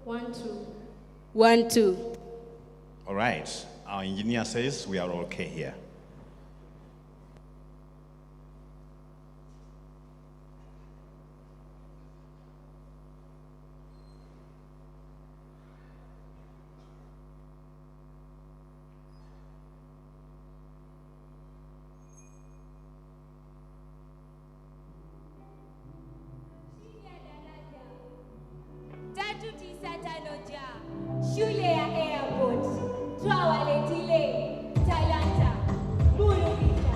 1, 2. 1, 2. All right. Our engineer says we are okay here. Shule ya airport, twawaletile talanta burudika.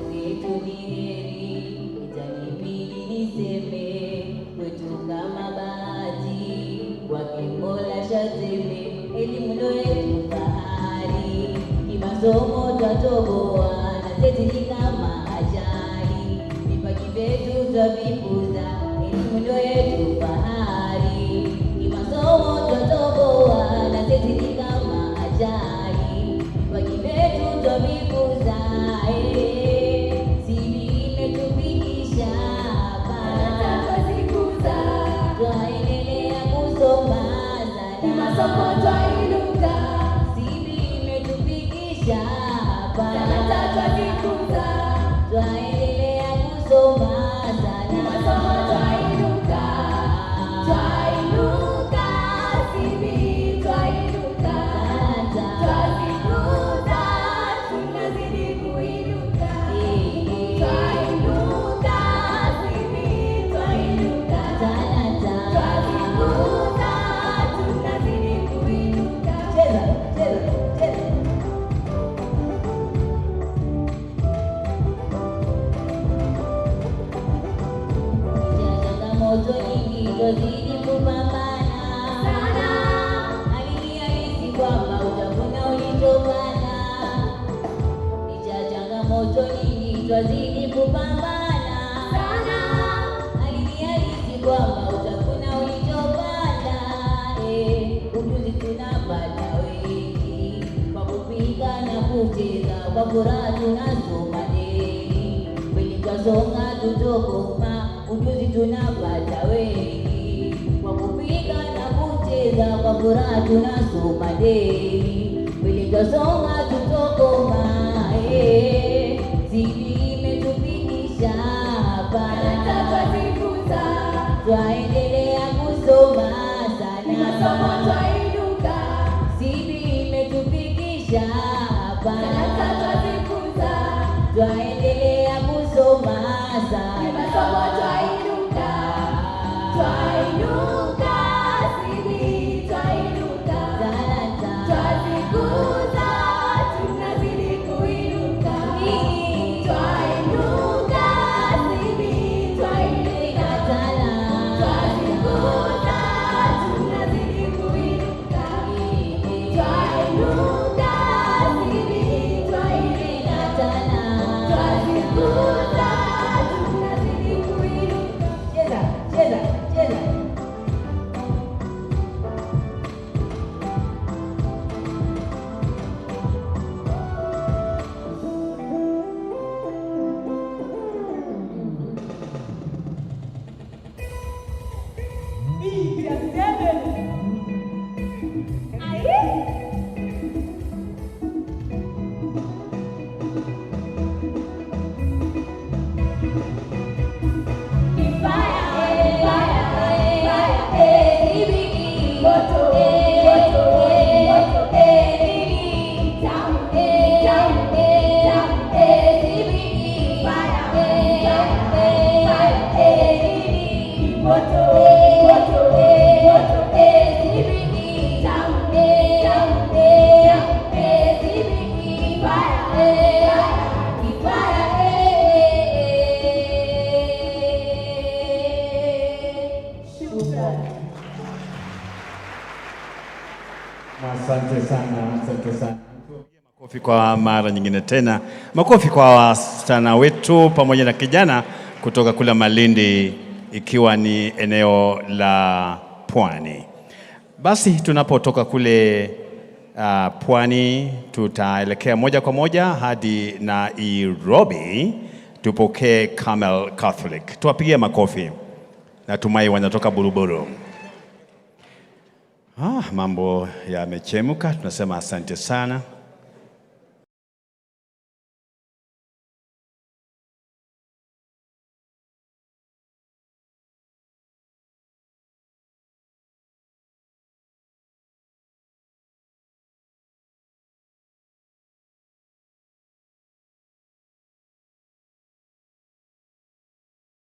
Wetu ni heri, itanibidi niseme, kwetu kama bahati, kwake Mola shateme, elimu ndo yetu fahari, kimasomo twatoboa, na seti ni kama ajali, vipaji vyetu twavipuza, elimu ndo yetu fahari, kimasomo twatoboa, na seti ni kama ajali, vipaji vyetu twavipuza. Moto nyingi twazidi kupambana sana, aliniahidi kwamba utavuna ulichopanda. Licha changamoto nyingi twazidi kupambana sana, aliniahidi kwamba utavuna ulichopanda. Ujuzi tunapata wengi kwa kupika na kucheza, kwa furaha tunasoma deni, kweli twasonga tutokoma. Ujuzi tunapata wengi kwa kupika na kucheza, kwa furaha tunasoma deni, kweli twasonga tutokoma. Zidi imetufikisha hapa, twaendelea kusoma sana, masomo twainuka. Zidi imetufikisha hapa, twaendelea kusoma sana, masomo twainuka. Twainuka, zidi twainuka, twazikuza, tunazidi kuinuka. Twainuka, zidi twainuka, twazikuza, tunazidi kuinuka. Twainuka, zidi twainuka, twazikuza, tunazidi kuinuka. Cheza, cheza, cheza. Asante sana, asante sana. Makofi kwa mara nyingine tena. Makofi kwa wasichana wetu pamoja na kijana kutoka kule Malindi, ikiwa ni eneo la Pwani. Basi tunapotoka kule Pwani, tutaelekea moja kwa moja hadi Nairobi tupokee Carmel Catholic. Tuwapigie makofi. Natumai wanatoka Buruburu. Mambo yamechemka, tunasema asante sana.